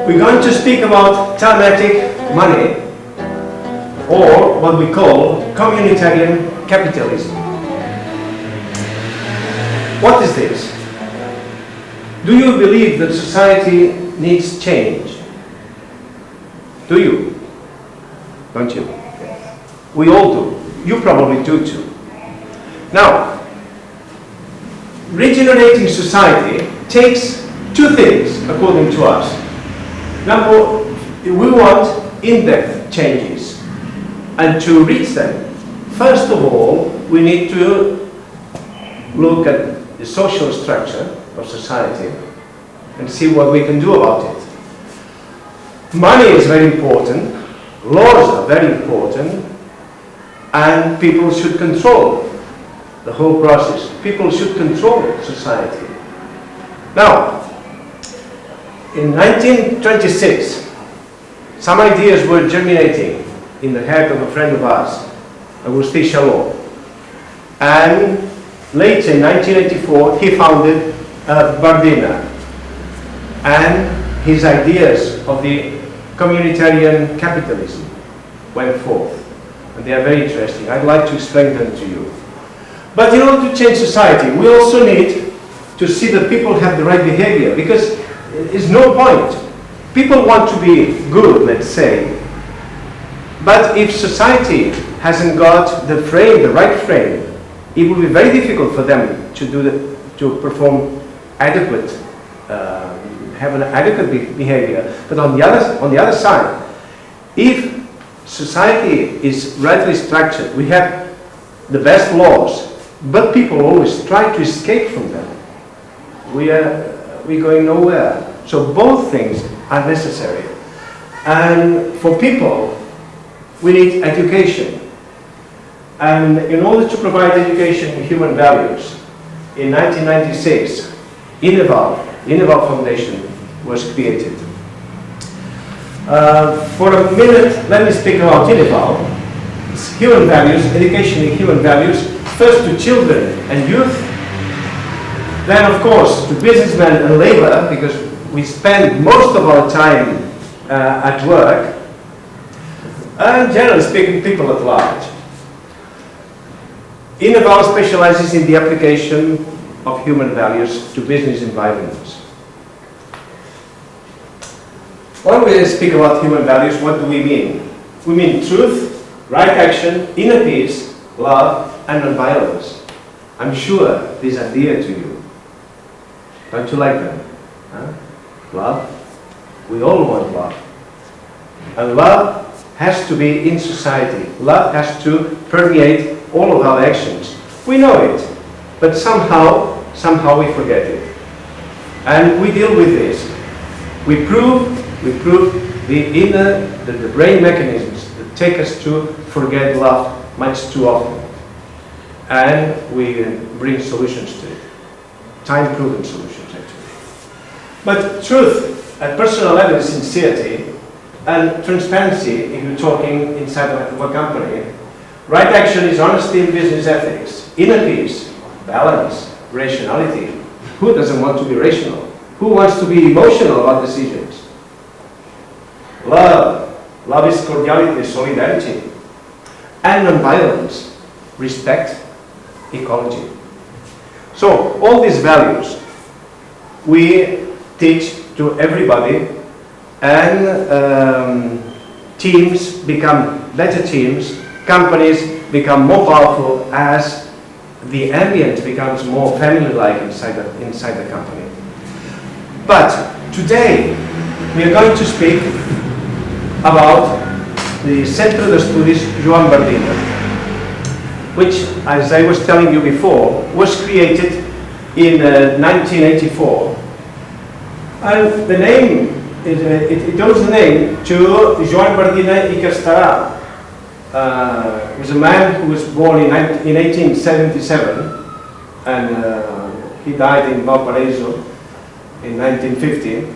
We're going to speak about thematic money, or what we call Comunitarian Capitalism. What is this? Do you believe that society needs change? Do you? Don't you? We all do. You probably do too. Now, regenerating society takes two things, according to us. Number, we want in-depth changes. And to reach them, first of all, we need to look at the social structure of society and see what we can do about it. Money is very important, laws are very important, and people should control the whole process. People should control society. Now, in 1926, some ideas were germinating in the head of a friend of ours, Agusti Chalaux. And later, in 1984, he founded Bardina. And his ideas of the Comunitarian Capitalism went forth. And they are very interesting. I'd like to explain them to you. But in order to change society, we also need to see that people have the right behavior, because there's no point. People want to be good, let's say, but if society hasn't got the frame, the right frame, it will be very difficult for them to perform adequate, have an adequate behavior. But on the other side, if society is rightly structured, we have the best laws, but people always try to escape from them. We're going nowhere. So both things are necessary. And for people, we need education. And in order to provide education in human values, in 1996, Ineval Foundation was created. For a minute, let me speak about Ineval. It's human values, education in human values, first to children and youth, then of course to businessmen and labor, because we spend most of our time at work, and generally speaking, people at large. Ineval specializes in the application of human values to business environments. When we speak about human values, what do we mean? We mean truth, right action, inner peace, love, and non-violence. I'm sure these are dear to you. Don't you like them? Huh? Love. We all want love. And love has to be in society. Love has to permeate all of our actions. We know it, but somehow we forget it. And we deal with this. We prove the brain mechanisms that take us to forget love much too often. And we bring solutions to it. Time-proven solutions, actually. But truth, at personal level, sincerity, and transparency, if you're talking inside of a company, right action is honesty in business ethics, inner peace, balance, rationality. Who doesn't want to be rational? Who wants to be emotional about decisions? Love. Love is cordiality, solidarity. And non-violence, respect, ecology. So, all these values we teach to everybody, and teams become better teams, companies become more powerful as the ambient becomes more family-like inside the company. But today we are going to speak about the Centro de Estudis Joan Bardina, which, as I was telling you before, was created in 1984. And the name, it owes the name to Joan Bardina i Castellà. He was a man who was born in 1877, and he died in Valparaiso in 1950.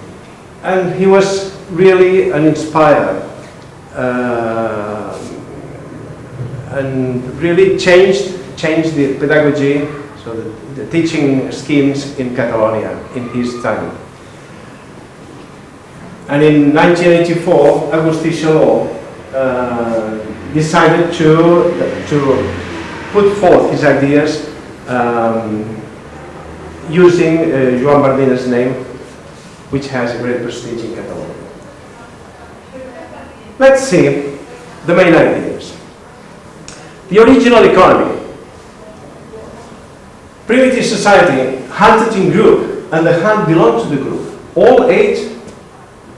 And he was really an inspirer, and really changed the pedagogy, so the teaching schemes in Catalonia in his time. And in 1984, Agusti Chalaux decided to put forth his ideas using Joan Bardina's name, which has a great prestige in Catalonia. Let's see the main ideas. The original economy. Primitive society hunted in group, and the hunt belonged to the group. All ate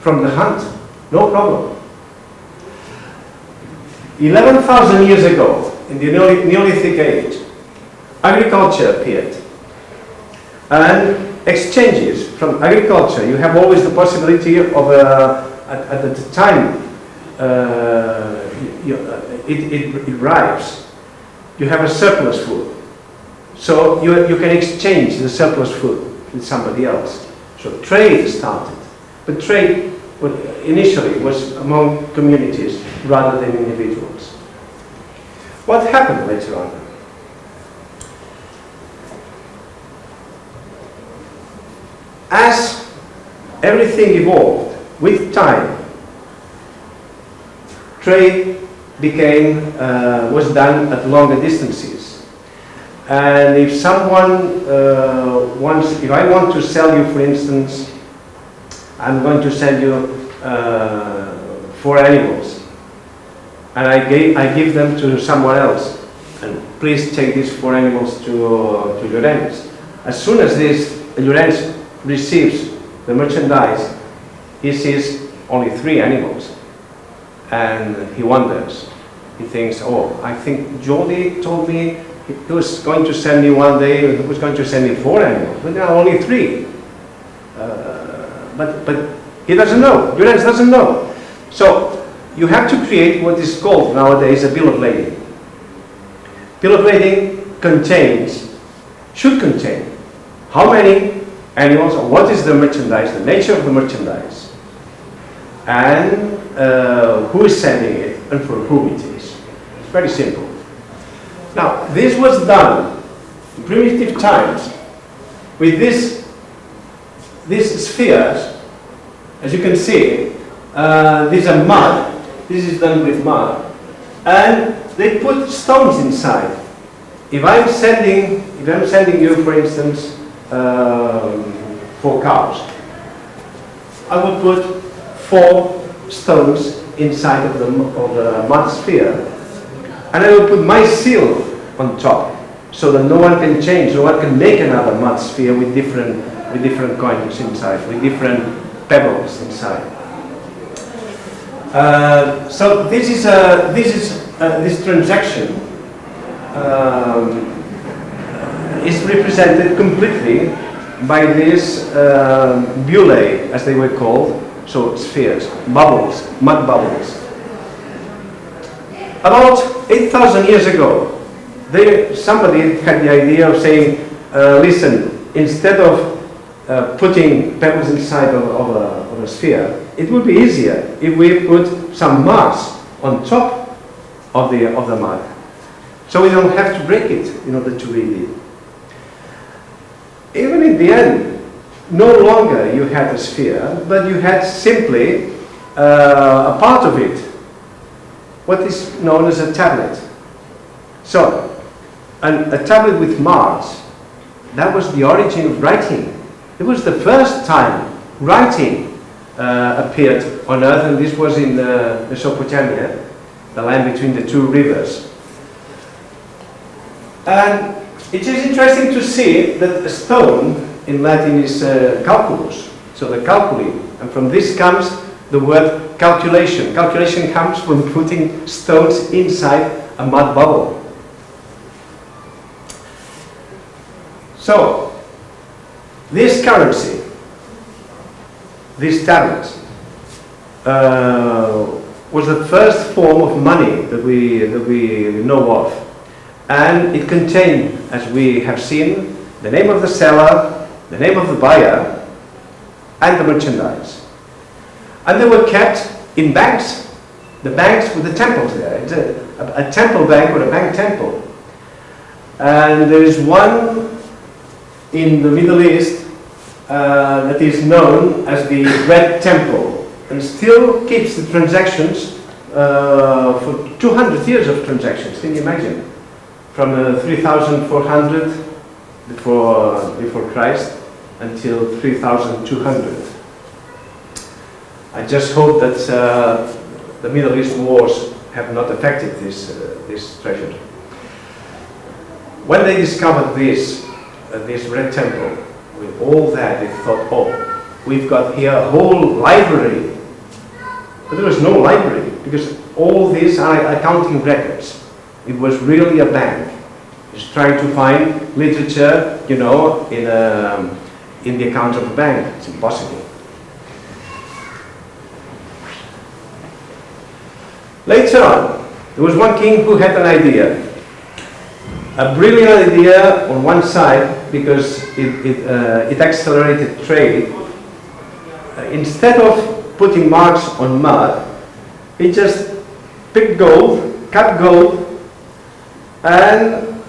from the hunt, no problem. 11,000 years ago, in the Neolithic age, agriculture appeared. And exchanges from agriculture, you have always the possibility of, at the time it arrives, you have a surplus food. So you can exchange the surplus food with somebody else. So trade started. But trade initially was among communities rather than individuals. What happened later on? As everything evolved with time, trade was done at longer distances. And if someone if I want to sell you, for instance, I'm going to sell you 4 animals, and I give them to someone else, and please take these 4 animals to Llorenç. As soon as Llorenç receives the merchandise, he sees only 3 animals, and he wonders. He thinks, oh, I think Jordi told me he was going to send me one day, he was going to send me 4 animals, but now only 3. But he doesn't know, Llorenç doesn't know. So you have to create what is called nowadays a bill of lading. Bill of lading should contain how many animals, or what is the merchandise, the nature of the merchandise, and who is sending it, and for whom it is. It's very simple. Now, this was done in primitive times with these spheres. As you can see, these are mud. This is done with mud, and they put stones inside. If I'm sending you, for instance, 4 cows, I would put 4 stones inside of the mud sphere, and I will put my seal on top, so that no one can change, no one can make another mud sphere with different coins inside, with different pebbles inside. So this transaction is represented completely by these bullae, as they were called, so spheres, bubbles, mud bubbles. About 8,000 years ago, somebody had the idea of saying, listen, instead of putting pebbles inside of a sphere, it would be easier if we put some mass on top of the mud, so we don't have to break it in order to read it. Even in the end, no longer you had a sphere, but you had simply a part of it, what is known as a tablet. So, a tablet with marks, that was the origin of writing. It was the first time writing appeared on Earth, and this was in Mesopotamia, the land between the 2 rivers. And it is interesting to see that a stone in Latin is calculus, so the calculi, and from this comes the word calculation. Calculation comes from putting stones inside a mud bubble. So, this currency, this tablet, was the first form of money that we know of. And it contained, as we have seen, the name of the seller, the name of the buyer, and the merchandise. And they were kept in banks. The banks with the temples there. It's a temple bank or a bank temple. And there is one in the Middle East that is known as the Red Temple and still keeps the transactions for 200 years of transactions. Can you imagine? From 3,400 before Christ until 3,200. I just hope that the Middle East wars have not affected this treasure. When they discovered this red temple, with all that, they thought, oh, we've got here a whole library. But there was no library, because all these are accounting records. It was really a bank. It's trying to find literature, you know, in the accounts of a bank. It's impossible. Later on, there was one king who had an idea. A brilliant idea on one side, because it accelerated trade. Instead of putting marks on mud, he just picked gold, cut gold, and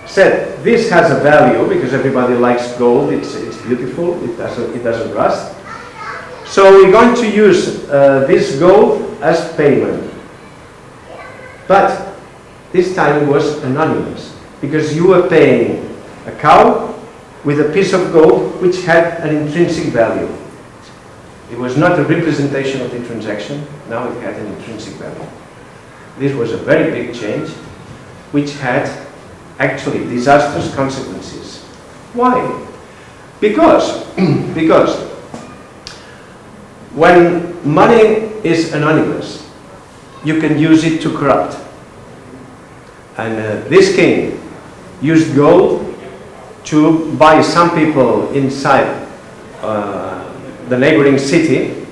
said, this has a value, because everybody likes gold, it's beautiful, it doesn't rust. So we're going to use this gold as payment. But this time it was anonymous, because you were paying a cow with a piece of gold which had an intrinsic value. It was not a representation of the transaction, now it had an intrinsic value. This was a very big change, which had actually disastrous consequences. Why? Because when money is anonymous, you can use it to corrupt. And this king used gold to buy some people inside the neighboring city.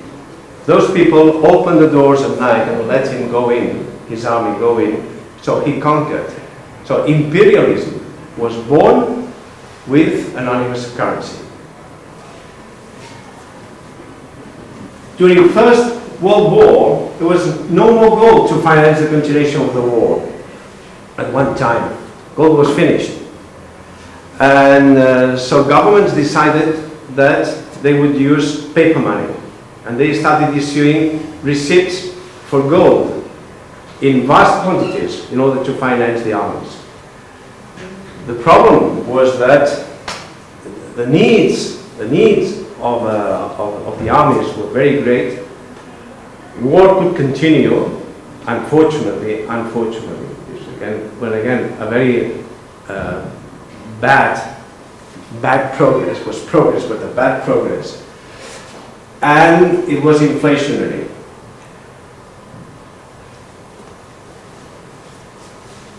Those people opened the doors at night and let him go in, his army go in, so he conquered. So imperialism was born with anonymous currency. During the First World War, there was no more gold to finance the continuation of the war. At one time, gold was finished. And so governments decided that they would use paper money. And they started issuing receipts for gold in vast quantities in order to finance the armies. The problem was that the needs of the armies were very great. War could continue, unfortunately. But again, a very bad progress was progress, but a bad progress. And it was inflationary.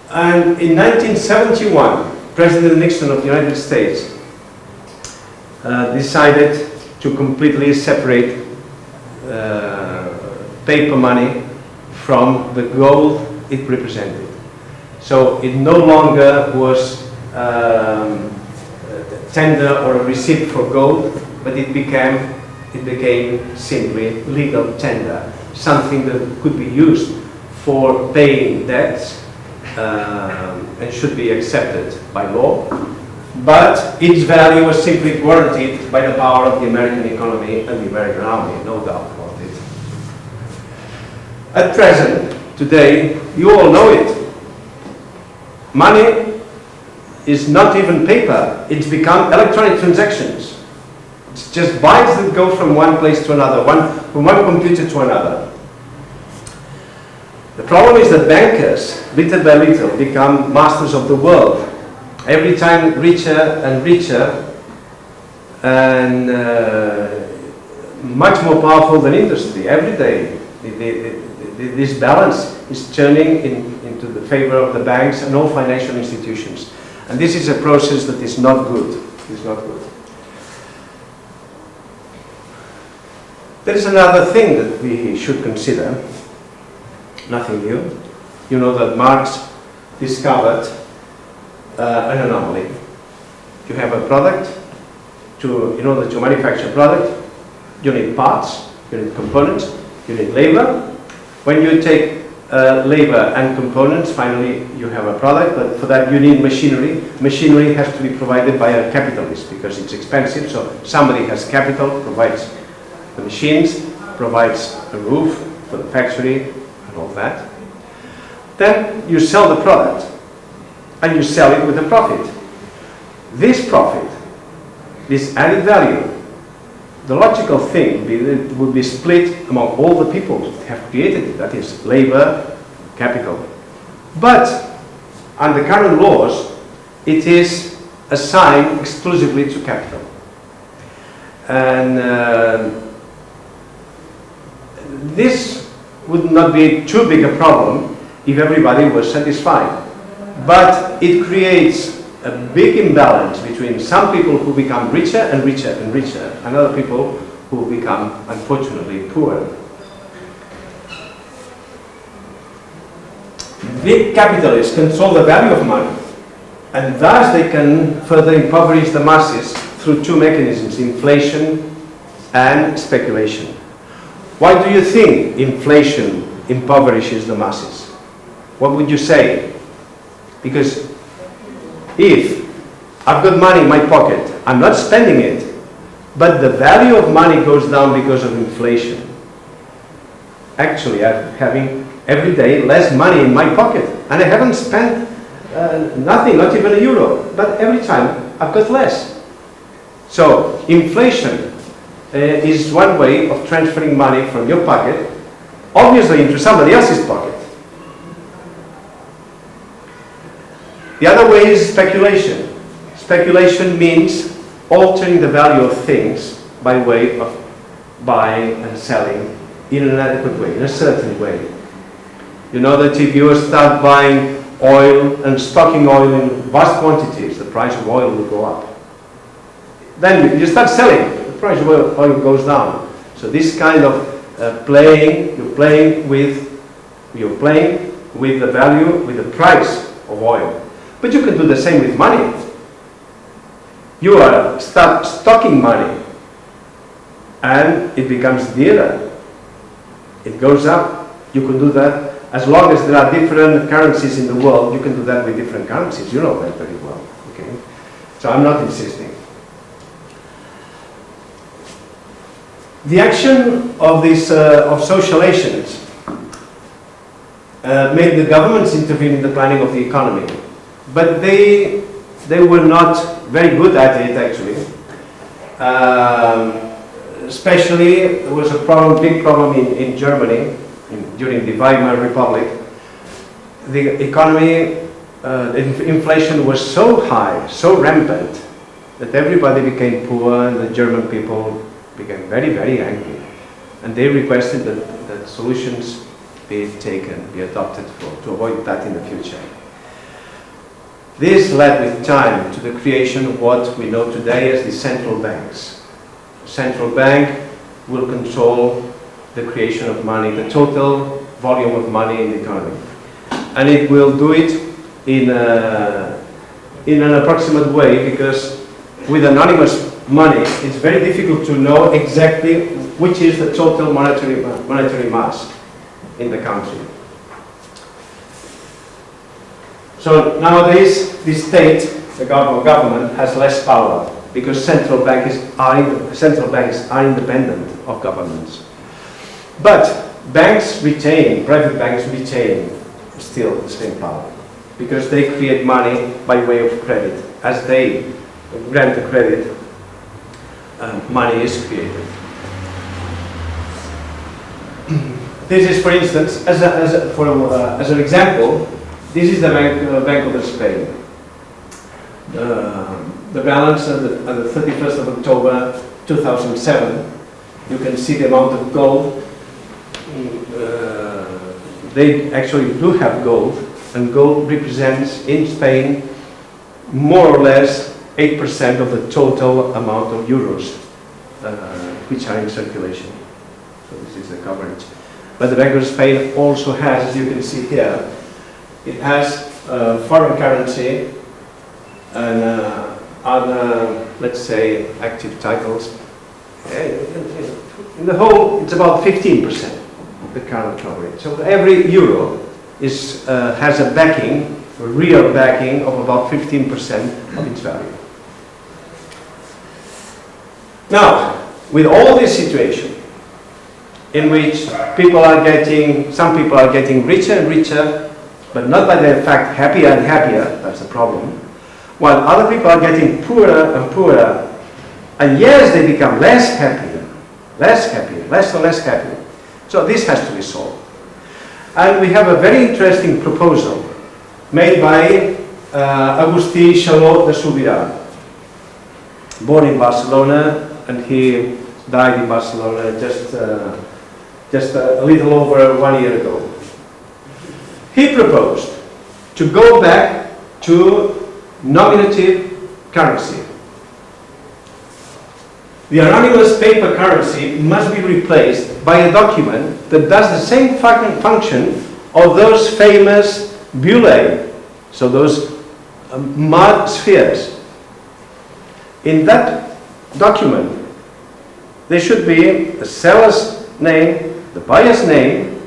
And in 1971, President Nixon of the United States decided to completely separate paper money from the gold it represented. So it no longer was tender or a receipt for gold, but it became simply legal tender, something that could be used for paying debts and should be accepted by law, but its value was simply guaranteed by the power of the American economy and the American army, no doubt about it. At present, today, you all know it. Money is not even paper, it's become electronic transactions. It's just bytes that go from one place to another, from one computer to another. The problem is that bankers, little by little, become masters of the world. Every time richer and richer, and much more powerful than industry. Every day, this balance is turning into the favor of the banks and all financial institutions. And this is a process that is not good. It's not good. There is another thing that we should consider. Nothing new. You know that Marx discovered an anomaly. You have a product. In order to manufacture a product, you need parts, you need components, you need labor. When you take labor and components, finally you have a product, but for that you need machinery. Machinery has to be provided by a capitalist because it's expensive, so somebody has capital, provides the machines, provides a roof for the factory and all that. Then you sell the product, and you sell it with a profit. This profit, this added value, the logical thing would be split among all the people who have created it, that is, labor, capital. But under current laws, it is assigned exclusively to capital. And this would not be too big a problem if everybody was satisfied. But it creates a big imbalance between some people who become richer and richer and richer, and other people who become, unfortunately, poor. Big capitalists control the value of money, and thus they can further impoverish the masses through two mechanisms, inflation and speculation. Why do you think inflation impoverishes the masses? What would you say? Because if I've got money in my pocket, I'm not spending it, but the value of money goes down because of inflation. Actually, I'm having every day less money in my pocket, and I haven't spent nothing, not even €1, but every time I've got less. So inflation is one way of transferring money from your pocket, obviously, into somebody else's pocket. The other way is speculation. Speculation means altering the value of things by way of buying and selling in an adequate way, in a certain way. You know that if you start buying oil and stocking oil in vast quantities, the price of oil will go up. Then you start selling, the price of oil goes down. So this kind of you're playing with the value, with the price of oil. But you can do the same with money. You start stocking money, and it becomes dearer. It goes up. You can do that as long as there are different currencies in the world. You can do that with different currencies. You know that very well. Okay, so I'm not insisting. The action of this of social agents made the governments intervene in the planning of the economy. But they were not very good at it, actually. Especially, there was a big problem in Germany during the Weimar Republic. The economy, inflation was so high, so rampant, that everybody became poor, and the German people became very, very angry. And they requested that solutions be adopted to avoid that in the future. This led with time to the creation of what we know today as the central banks. The central bank will control the creation of money, the total volume of money in the economy. And it will do it in an approximate way, because with anonymous money, it's very difficult to know exactly which is the total monetary mass in the country. So nowadays, the state, the government, has less power because central banks are independent of governments. But private banks retain still the same power, because they create money by way of credit. As they grant the credit, money is created. This is, for instance, as an example, this is the Bank of Spain. The balance at the 31st of October 2007, you can see the amount of gold. They actually do have gold, and gold represents in Spain more or less 8% of the total amount of euros which are in circulation. So this is the coverage. But the Bank of Spain also has, as you can see here, it has foreign currency and other, let's say, active titles. In the whole, it's about 15% of the current coverage. So every euro has a backing, a real backing of about 15% of its value. Now, with all this situation, in which some people are getting richer and richer, but not by the fact happier and happier, that's the problem, while other people are getting poorer and poorer, and yes, they become less and less happy. So this has to be solved. And we have a very interesting proposal made by Agusti Chalaux de Subirà, born in Barcelona, and he died in Barcelona just a little over 1 year ago. He proposed to go back to nominative currency. The anonymous paper currency must be replaced by a document that does the same function of those famous bullae, so those mud spheres. In that document, there should be the seller's name, the buyer's name,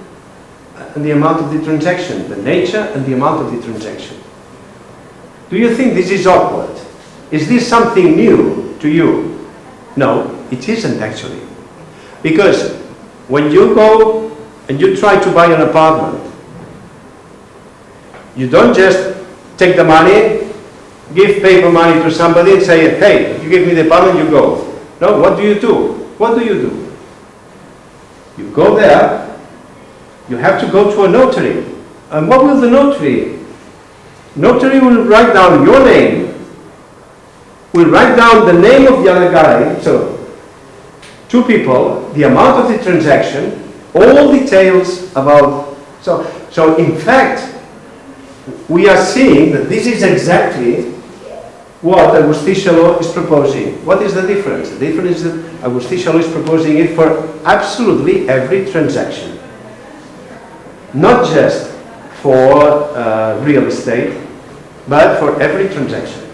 and the amount of the transaction, the nature and the amount of the transaction. Do you think this is awkward? Is this something new to you? No, it isn't actually. Because when you go and you try to buy an apartment, you don't just take the money, give paper money to somebody and say, hey, you give me the apartment, you go. No, what do you do? What do you do? You go there, you have to go to a notary. And what will the notary? Notary will write down your name, will write down the name of the other guy, so two people, the amount of the transaction, all details about, so in fact, we are seeing that this is exactly what Agusti Chalaux is proposing. What is the difference? The difference is that Agusti Chalaux is proposing it for absolutely every transaction. Not just for real estate, but for every transaction.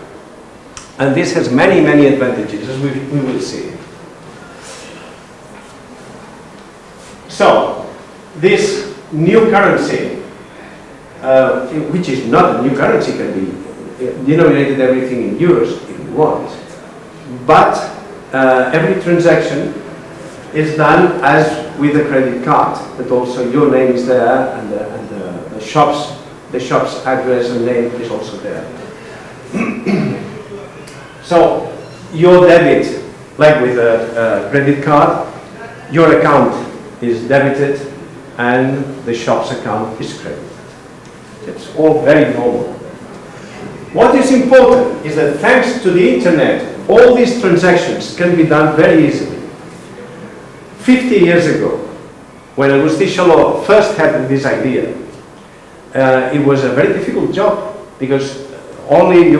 And this has many, many advantages, as we will see. So, this new currency, which is not a new currency, can be denominated everything in euros if you want. But every transaction is done as with a credit card, that also your name is there and the shop's address and name is also there. So your debit, like with a credit card, your account is debited and the shop's account is credited. It's all very normal. What is important is that thanks to the internet, all these transactions can be done very easily. 50 years ago, when Agusti Chalaux first had this idea, it was a very difficult job because only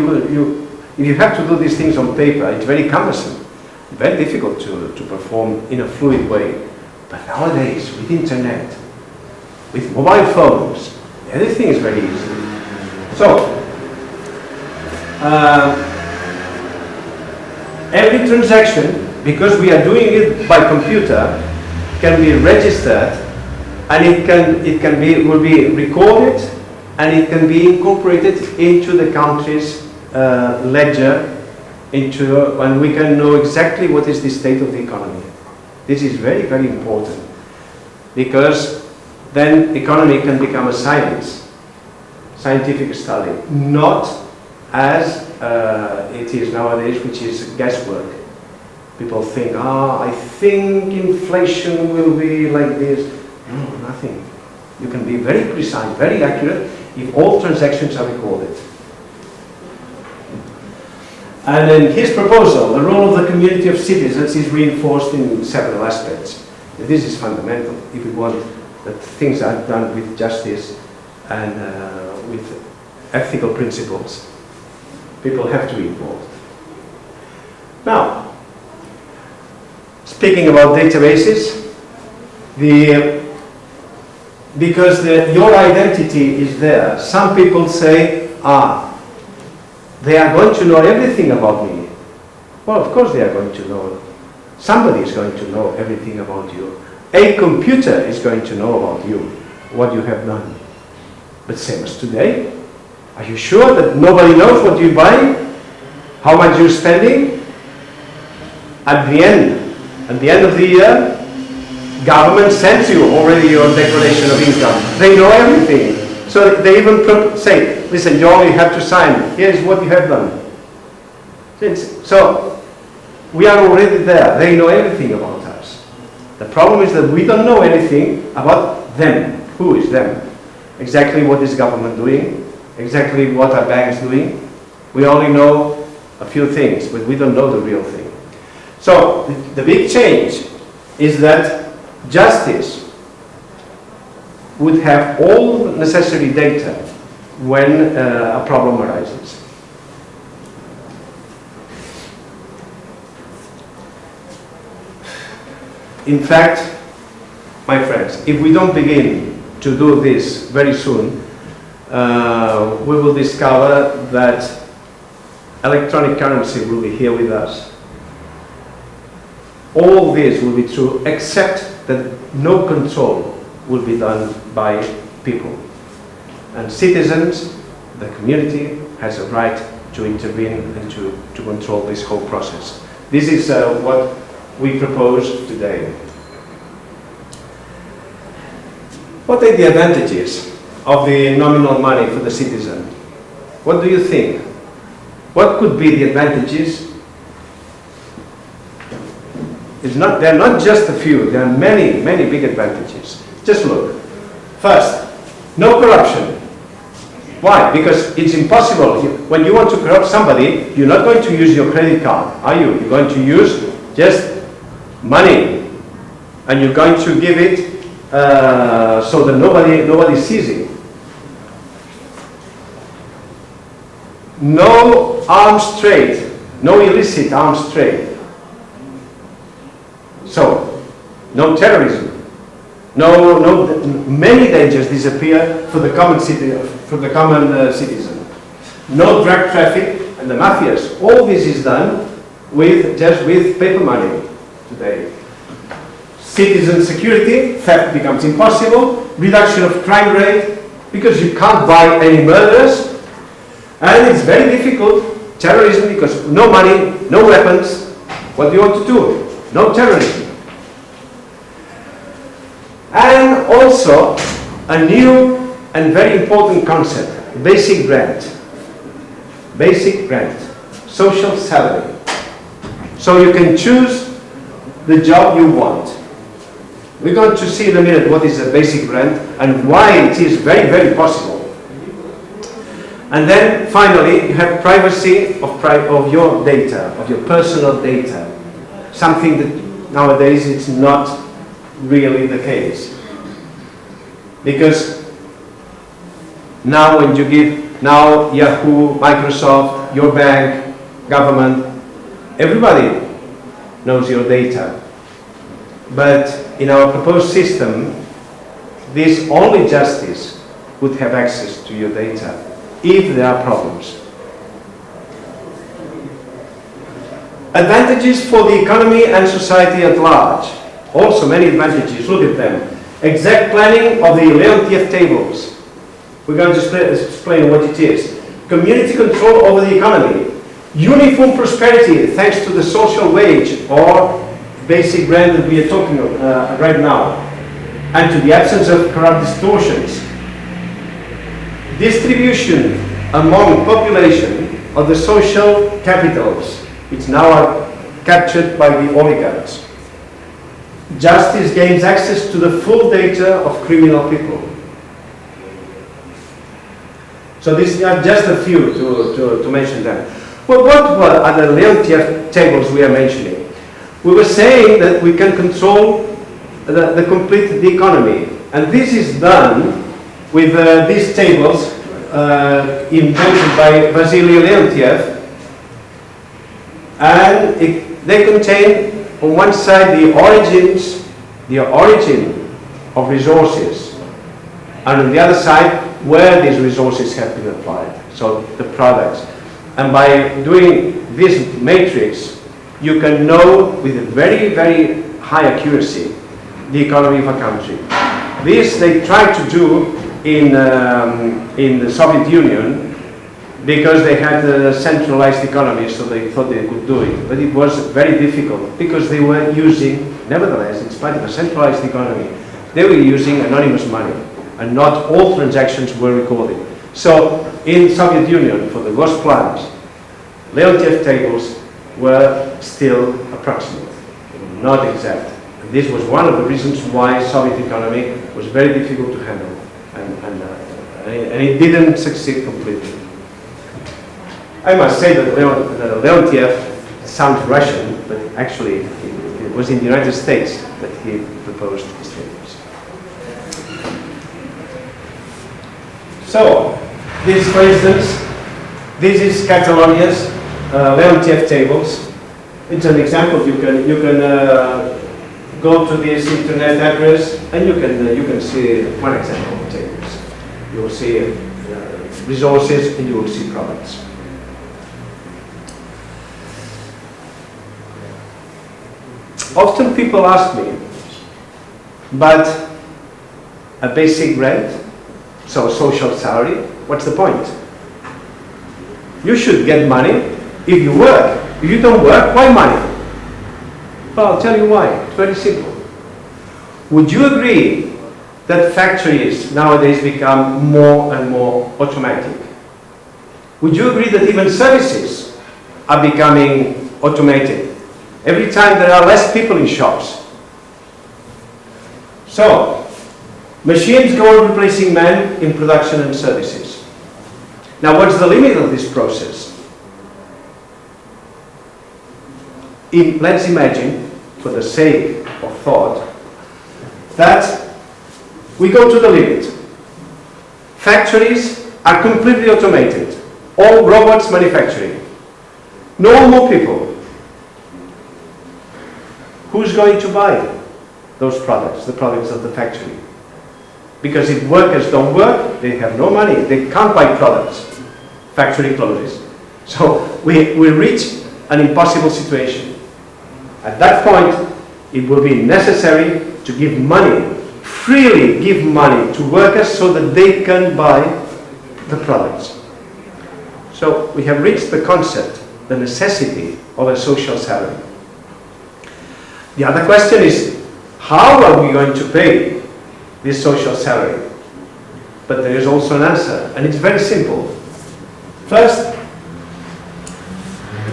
if you have to do these things on paper, it's very cumbersome, very difficult to perform in a fluid way. But nowadays, with internet, with mobile phones, everything is very easy. So, every transaction, because we are doing it by computer, can be registered, and will be recorded, and it can be incorporated into the country's ledger, and we can know exactly what is the state of the economy. This is very, very important, because then economy can become a science, scientific study, not as it is nowadays, which is guesswork. People think, I think inflation will be like this. No, nothing. You can be very precise, very accurate, if all transactions are recorded. And in his proposal, the role of the community of citizens is reinforced in several aspects. This is fundamental if we want that things are done with justice and with ethical principles. People have to be involved. Now, speaking about databases, because your identity is there, some people say, they are going to know everything about me. Well, of course they are going to know. Somebody is going to know everything about you. A computer is going to know about you, what you have done. But same as today. Are you sure that nobody knows what you buy? How much you're spending? At the end of the year, Government sends you already your declaration of income. They know everything. So they even say, listen, you only have to sign. Here's what you have done. So we are already there. They know everything about us. The problem is that we don't know anything about them. Who is them? Exactly what is government doing? Exactly what are banks doing? We only know a few things, but we don't know the real thing. So the big change is that justice would have all necessary data when a problem arises. In fact, my friends, if we don't begin to do this very soon, we will discover that electronic currency will be here with us. All this will be true, except that no control will be done by people. And citizens, the community, has a right to intervene and to control this whole process. This is what we propose today. What are the advantages of the nominal money for the citizen? What do you think? What could be the advantages? There are not just a few, there are many, many big advantages. Just look. First, no corruption. Why? Because it's impossible. When you want to corrupt somebody, you're not going to use your credit card, are you? You're going to use just money. And you're going to give it so that nobody sees it. No arms trade, no illicit arms trade. So, no terrorism. Many dangers disappear for the common citizen. No drug traffic and the mafias. All this is done just with paper money today. Citizen security, theft becomes impossible. Reduction of crime rate, because you can't buy any murders. And it's very difficult, terrorism, because no money, no weapons. What do you want to do? No terrorism. And also, a new and very important concept, basic rent. Basic rent, social salary. So you can choose the job you want. We're going to see in a minute what is a basic rent and why it is very, very possible. And then finally, you have privacy of your data, of your personal data. Something that nowadays it's not really the case. Because now when you give, Yahoo, Microsoft, your bank, government, everybody knows your data. But in our proposed system, this only justice would have access to your data if there are problems. Advantages for the economy and society at large. Also many advantages, look at them. Exact planning of the Leontief tables. We're going to explain what it is. Community control over the economy. Uniform prosperity thanks to the social wage or basic rent that we are talking about right now. And to the absence of corrupt distortions. Distribution among population of the social capitals, which now are captured by the oligarchs. Justice gains access to the full data of criminal people. So these are just a few to mention them. Well, what are the Leontief tables we are mentioning? We were saying that we can control the complete economy. And this is done with these tables invented by Vasily Leontief. And they contain, on one side, the origin of resources, and on the other side, where these resources have been applied, so the products. And by doing this matrix, you can know with a very, very high accuracy the economy of a country. This they tried to do in the Soviet Union. because they had a centralized economy, so they thought they could do it. But it was very difficult because they were using, nevertheless, in spite of a centralized economy, they were using anonymous money, and not all transactions were recorded. So in Soviet Union, for the worst plans, Leontiev tables were still approximate, not exact. And this was one of the reasons why Soviet economy was very difficult to handle, and it didn't succeed completely. I must say that Leontiev sounds Russian, but actually it was in the United States that he proposed these tables. So, this, for instance, this is Catalonia's Leontiev tables. It's an example. You can go to this internet address and you can see one example of tables. You will see resources and you will see products. Often people ask me, but a basic rent, so social salary, what's the point? You should get money if you work. If you don't work, why money? Well, I'll tell you why. It's very simple. Would you agree that factories nowadays become more and more automatic? Would you agree that even services are becoming automated? Every time there are less people in shops. So, machines go on replacing men in production and services. Now, what's the limit of this process? Let's imagine, for the sake of thought, that we go to the limit. Factories are completely automated. All robots manufacturing. No more people. Who's going to buy those products, the products of the factory? Because if workers don't work, they have no money. They can't buy products. Factory closes. So we reach an impossible situation. At that point, it will be necessary to give money, freely give money to workers so that they can buy the products. So we have reached the concept, the necessity of a social salary. The other question is, how are we going to pay this social salary? But there is also an answer, and it's very simple. First,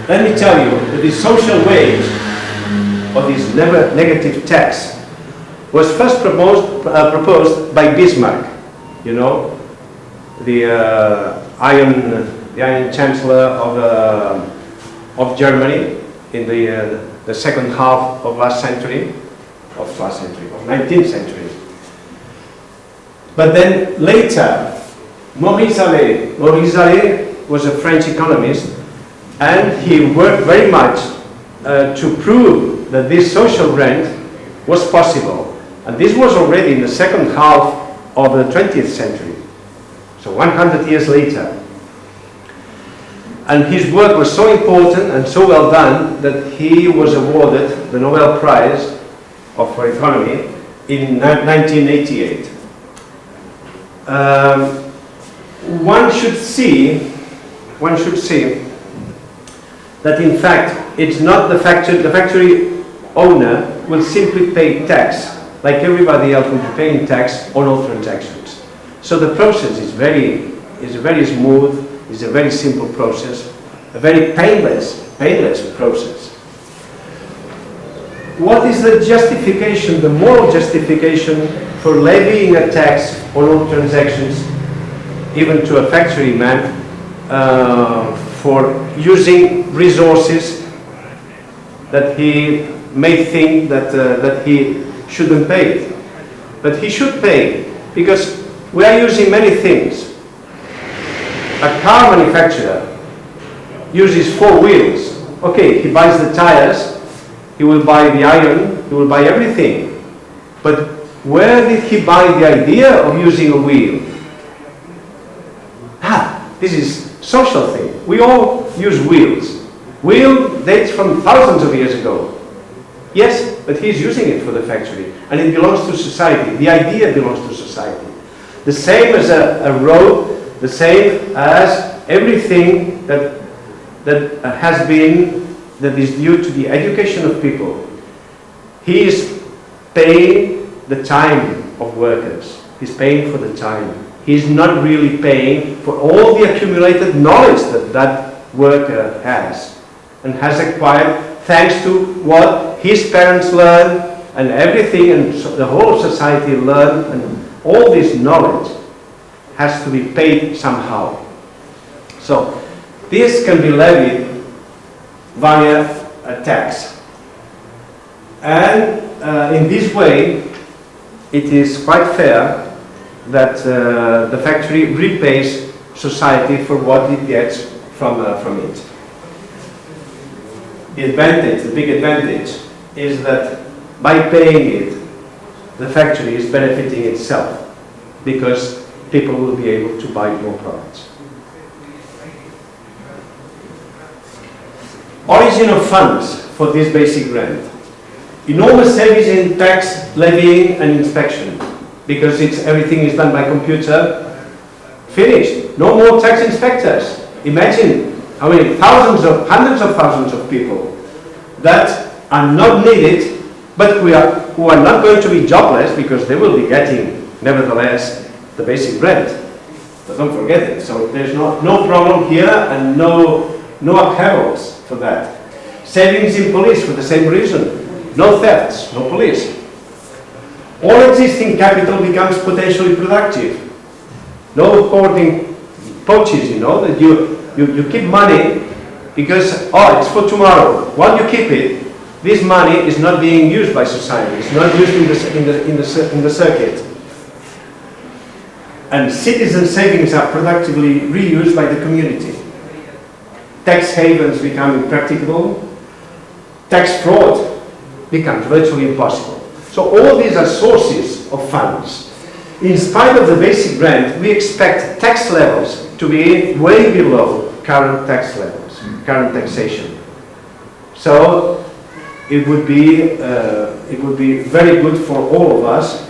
let me tell you that this social wage, or this negative tax, was first proposed by Bismarck, you know, the Iron Chancellor of Germany in the second half of 19th century. But then later, Maurice Allais was a French economist, and he worked very much to prove that this social rent was possible. And this was already in the second half of the 20th century, so 100 years later. And his work was so important and so well done that he was awarded the Nobel Prize for Economy in 1988. One should see that in fact it's not the factory owner will simply pay tax like everybody else will be paying tax on all transactions. So the process is very smooth. It's a very simple process, a very painless process. What is the justification, the moral justification for levying a tax on all transactions, even to a factory man, for using resources that he may think that he shouldn't pay? But he should pay, because we are using many things. A car manufacturer uses 4 wheels. Okay, he buys the tires, he will buy the iron, he will buy everything. But where did he buy the idea of using a wheel? This is social thing. We all use wheels. Wheel dates from thousands of years ago. Yes, but he's using it for the factory, and it belongs to society. The idea belongs to society. The same as a road, the same as everything that is due to the education of people. He is paying the time of workers. He's paying for the time. He's not really paying for all the accumulated knowledge that worker has and has acquired thanks to what his parents learned and everything, and so the whole society learned, and all this knowledge has to be paid somehow. So this can be levied via a tax. And in this way, it is quite fair that the factory repays society for what it gets from it. The advantage, the big advantage, is that by paying it, the factory is benefiting itself, because people will be able to buy more products. Origin of funds for this basic grant. Enormous savings in tax levying and inspection, because everything is done by computer. Finished. No more tax inspectors. Imagine how many hundreds of thousands of people that are not needed, but who are not going to be jobless, because they will be getting, nevertheless, the basic rent. But don't forget it. So there's no problem here, and no upheavals for that. Savings in police for the same reason. No thefts, no police. All existing capital becomes potentially productive. No hoarding poaches, you know, that you keep money because, oh, it's for tomorrow. While you keep it, this money is not being used by society. It's not used in the circuit. And citizen savings are productively reused by the community. Tax havens become impracticable. Tax fraud becomes virtually impossible. So all these are sources of funds. In spite of the basic grant, we expect tax levels to be way below current tax levels, current taxation. So it would be very good for all of us,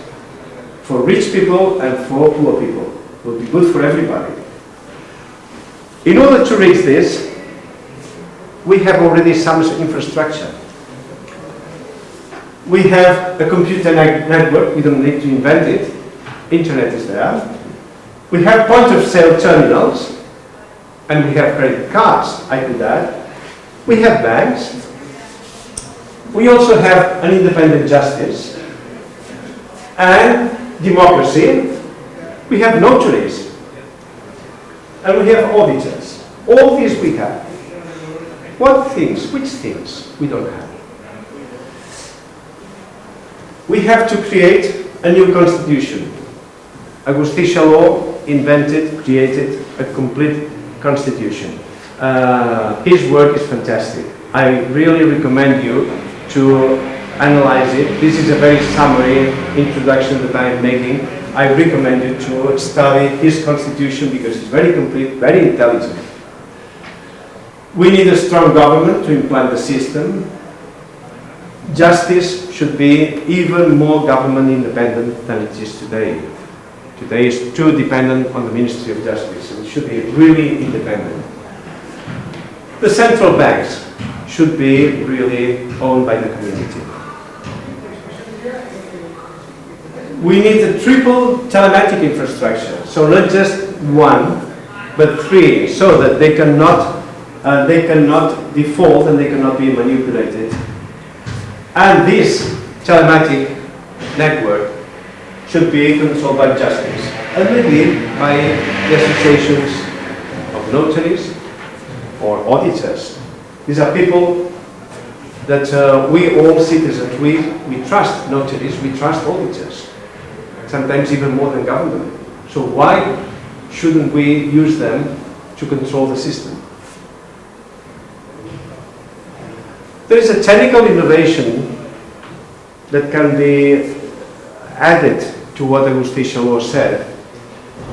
for rich people and for poor people. It would be good for everybody. In order to reach this, we have already some infrastructure. We have a computer network. We don't need to invent it. Internet is there. We have point-of-sale terminals, and we have credit cards, I could add. We have banks. We also have an independent justice and democracy. We have notaries, and we have auditors. All these we have. What things, which things we don't have? We have to create a new constitution. Agusti Chalaux created a complete constitution. His work is fantastic. I really recommend you to analyze it. This is a very summary introduction that I am making. I recommend you to study his constitution because it's very complete, very intelligent. We need a strong government to implement the system. Justice should be even more government independent than it is today. Today is too dependent on the Ministry of Justice, so it should be really independent. The central banks should be really owned by the community. We need a triple telematic infrastructure, so not just one, but three, so that they cannot default and they cannot be manipulated. And this telematic network should be controlled by justice, and maybe by the associations of notaries or auditors. These are people that we all citizens, we trust notaries, we trust auditors, sometimes even more than government. So why shouldn't we use them to control the system? There is a technical innovation that can be added to what Agusti Chalaux said.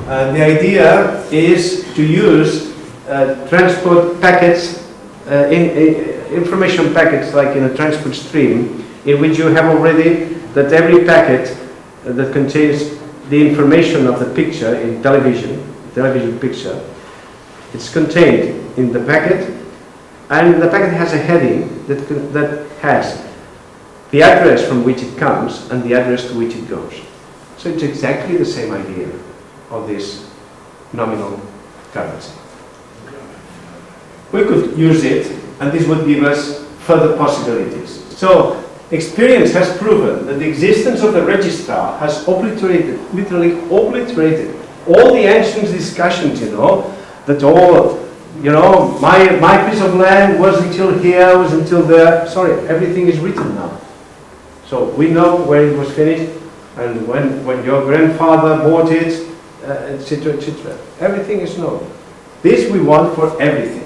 The idea is to use transport packets, information packets like in a transport stream, in which you have already that every packet that contains the information of the picture in television picture, It's contained in the packet, and the packet has a heading that has the address from which it comes and the address to which it goes. So it's exactly the same idea of this nominal currency. We could use it, and this would give us further possibilities. So experience has proven that the existence of the registrar has obliterated, literally obliterated, all the ancient discussions, that all, my piece of land was until here, was until there. Sorry, everything is written now. So we know where it was finished, and when your grandfather bought it, etc., etc. Everything is known. This we want for everything.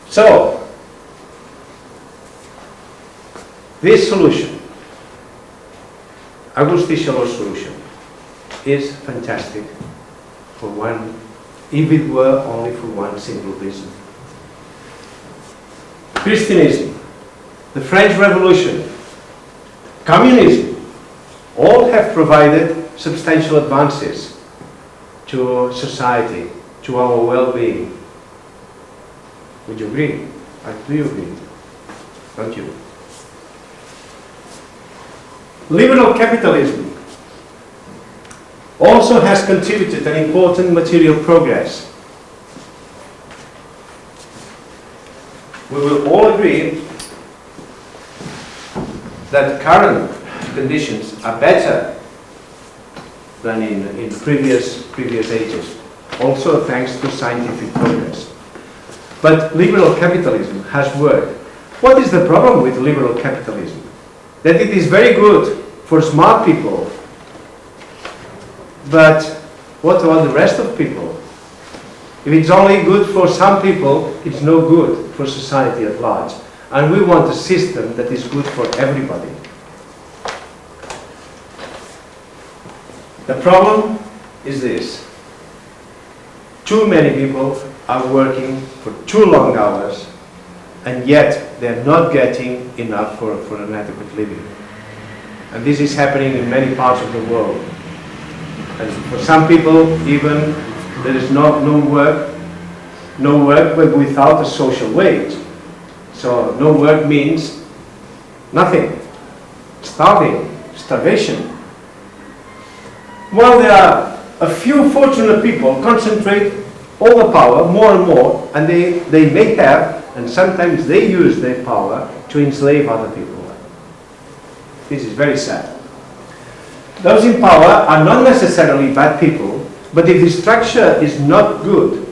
So, this solution, Agusti Chalaux solution, is fantastic for one, if it were only for one simple reason. Christianism, the French Revolution, communism, all have provided substantial advances to society, to our well-being. Would you agree? Do you agree? Don't you? Liberal capitalism also has contributed an important material progress. We will all agree that current conditions are better than in previous ages, also thanks to scientific progress. But liberal capitalism has worked. What is the problem with liberal capitalism? That it is very good for smart people, but what about the rest of people? If it's only good for some people, it's no good for society at large. And we want a system that is good for everybody. The problem is this. Too many people are working for too long hours, and yet they're not getting enough for an adequate living. And this is happening in many parts of the world. And for some people, even, there is no work but without a social wage. So no work means nothing. Starvation. While there are a few fortunate people concentrate all the power more and more, and they may have, and sometimes they use their power to enslave other people. This is very sad. Those in power are not necessarily bad people, but if the structure is not good,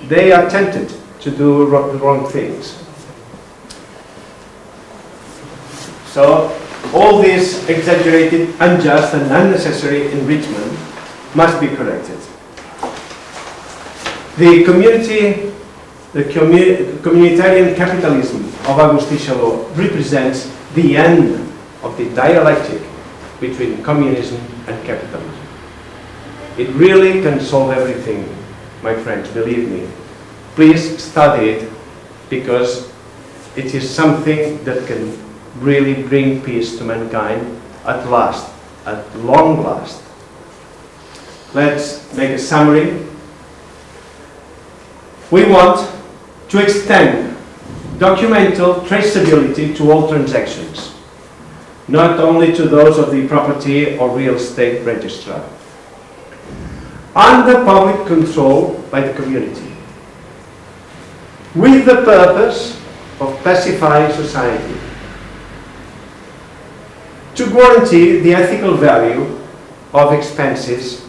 they are tempted to do the wrong things. So all this exaggerated, unjust and unnecessary enrichment must be corrected. The Comunitarian Capitalism of Agusti Chalaux represents the end of the dialectic between communism and capitalism. It really can solve everything, my friends, believe me. Please study it, because it is something that can really bring peace to mankind at last, at long last. Let's make a summary. We want to extend documental traceability to all transactions, not only to those of the property or real estate registrar, under public control by the community, with the purpose of pacifying society, to guarantee the ethical value of expenses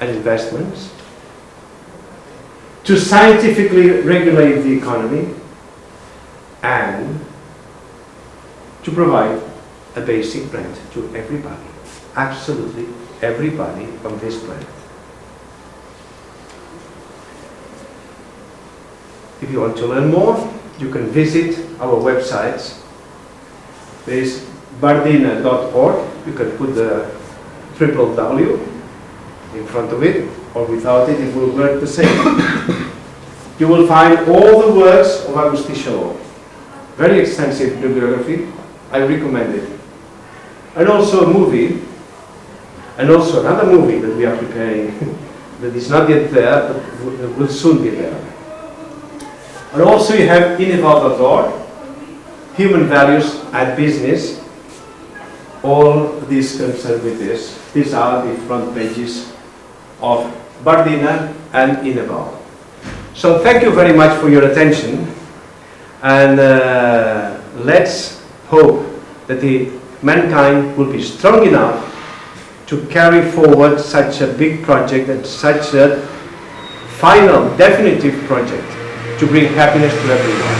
and investments, to scientifically regulate the economy, and to provide a basic rent to everybody, absolutely everybody on this planet. If you want to learn more, you can visit our websites. There is bardina.org. You can put the www in front of it, or without it, it will work the same. You will find all the works of Agusti Chalaux. Very extensive bibliography. I recommend it. And also a movie, and also another movie that we are preparing that is not yet there, but will soon be there. And also you have ineval.org, human values and business, all these concerned with this. These are the front pages of Bardina and Ineval. So thank you very much for your attention, and let's hope that mankind will be strong enough to carry forward such a big project and such a final, definitive project to bring happiness to everyone.